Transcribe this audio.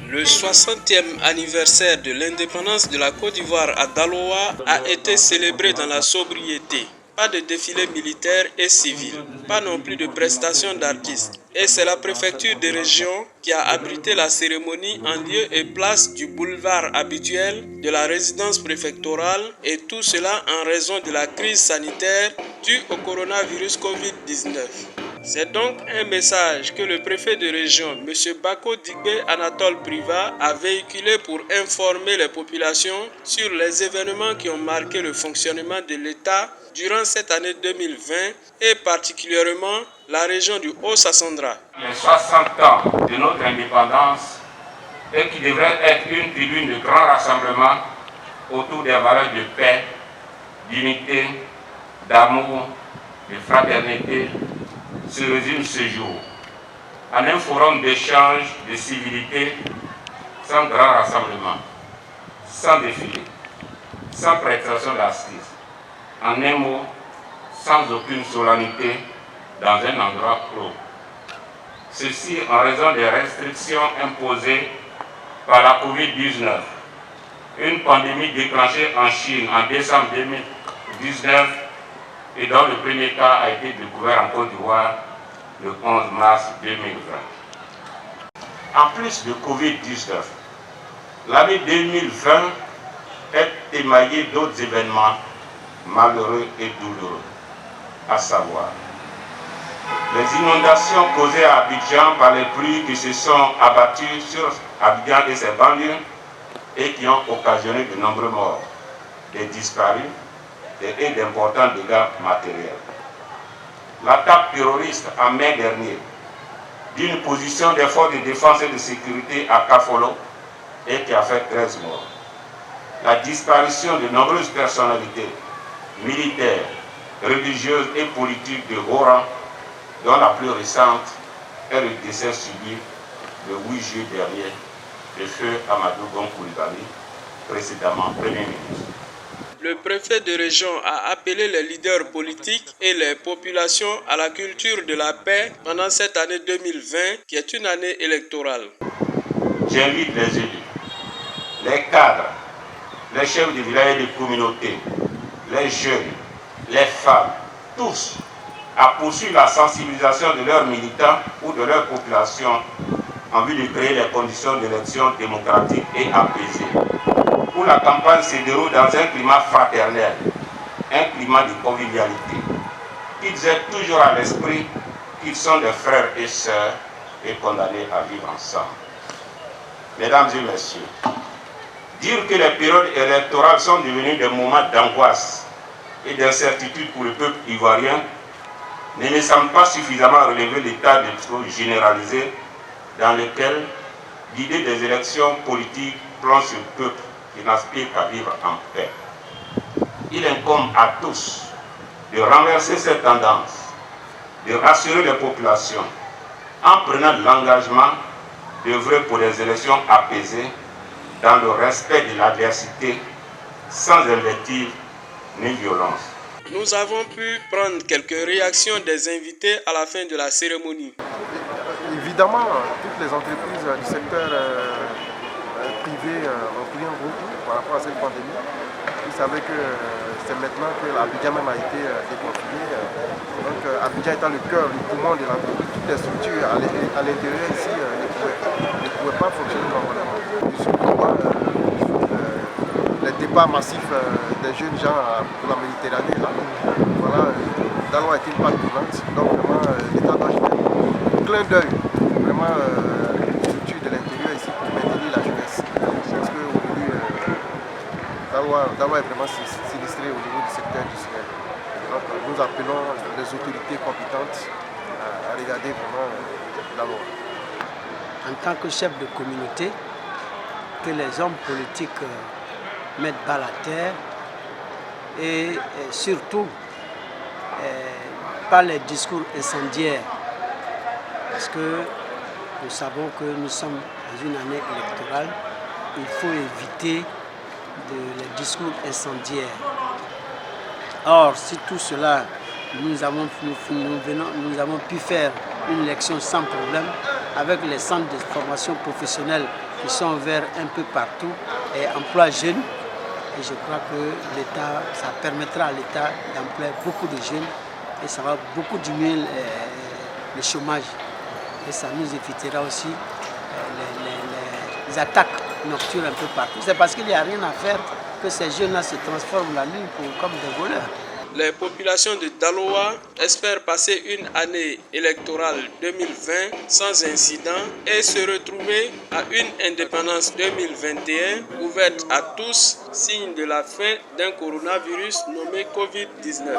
Le 60e anniversaire de l'indépendance de la Côte d'Ivoire à Daloa a été célébré dans la sobriété. Pas de défilé militaire et civil, pas non plus de prestations d'artistes. Et c'est la préfecture de région qui a abrité la cérémonie en lieu et place du boulevard habituel de la résidence préfectorale, et tout cela en raison de la crise sanitaire due au coronavirus Covid-19. C'est donc un message que le préfet de région, M. Bako Digbe Anatole Priva, a véhiculé pour informer les populations sur les événements qui ont marqué le fonctionnement de l'État durant cette année 2020 et particulièrement la région du Haut-Sassandra. Les 60 ans de notre indépendance et qui devrait être une tribune de grand rassemblement autour des valeurs de paix, d'unité, d'amour, de fraternité, se résume ce jour en un forum d'échange, de civilité, sans grand rassemblement, sans défilé, sans prestation d'assises, en un mot, sans aucune solennité, dans un endroit clos. Ceci en raison des restrictions imposées par la Covid-19, une pandémie déclenchée en Chine en décembre 2019 et dont le premier cas a été découvert en Côte d'Ivoire le 11 mars 2020. En plus de Covid-19, l'année 2020 est émaillée d'autres événements malheureux et douloureux, à savoir les inondations causées à Abidjan par les pluies qui se sont abattues sur Abidjan et ses banlieues et qui ont occasionné de nombreux morts, des disparus et d'importants dégâts matériels. L'attaque terroriste en mai dernier d'une position des forces de défense et de sécurité à Kafolo et qui a fait 13 morts. La disparition de nombreuses personnalités militaires, religieuses et politiques de haut rang, dont la plus récente est le décès subi le 8 juillet dernier de feu Amadou Gon Coulibaly, précédemment Premier ministre. Le préfet de région a appelé les leaders politiques et les populations à la culture de la paix pendant cette année 2020 qui est une année électorale. J'invite les élus, les cadres, les chefs de village et de communautés, les jeunes, les femmes, tous à poursuivre la sensibilisation de leurs militants ou de leur population en vue de créer les conditions d'élection démocratique et apaisée, où la campagne se déroule dans un climat fraternel, un climat de convivialité. Qu'ils aient toujours à l'esprit qu'ils sont des frères et sœurs et condamnés à vivre ensemble. Mesdames et messieurs, dire que les périodes électorales sont devenues des moments d'angoisse et d'incertitude pour le peuple ivoirien ne me semble pas suffisamment relever l'état de choses généralisé dans lequel l'idée des élections politiques plonge ce peuple qui n'aspire qu'à vivre en paix. Il incombe à tous de renverser cette tendance, de rassurer les populations en prenant l'engagement d'œuvrer pour des élections apaisées dans le respect de l'adversité, sans invective ni violence. Nous avons pu prendre quelques réactions des invités à la fin de la cérémonie. Évidemment, toutes les entreprises du secteur privé ont pris un gros coup par rapport à cette pandémie. Vous savez que c'est maintenant que Abidjan même a été déconfiné. Donc Abidjan étant le cœur, le poumon de l'entreprise, toutes les structures à l'intérieur ici ne pouvaient pas fonctionner normalement. Les départs massifs des jeunes gens pour la Méditerranée, là, voilà, Daloa a été une part tournante. Donc vraiment, l'État doit jouer un clin d'œil, vraiment les structures de l'intérieur ici pour maintenir la jeunesse. Parce qu'aujourd'hui, Daloa est vraiment sinistré au niveau du secteur industriel. Donc nous appelons les autorités compétentes à regarder vraiment Daloa. En tant que chef de communauté, que les hommes politiques mettre bas la terre et surtout pas les discours incendiaires, parce que nous savons que nous sommes dans une année électorale, il faut éviter les discours incendiaires. Or, si tout cela nous avons pu faire une élection sans problème avec les centres de formation professionnelle qui sont ouverts un peu partout et emploi jeunes. Et je crois que l'État, ça permettra à l'État d'employer beaucoup de jeunes et ça va beaucoup diminuer le chômage. Et ça nous évitera aussi les attaques nocturnes un peu partout. C'est parce qu'il n'y a rien à faire que ces jeunes-là se transforment la nuit comme des voleurs. Les populations de Daloa espèrent passer une année électorale 2020 sans incident et se retrouver à une indépendance 2021 ouverte à tous, signe de la fin d'un coronavirus nommé Covid-19.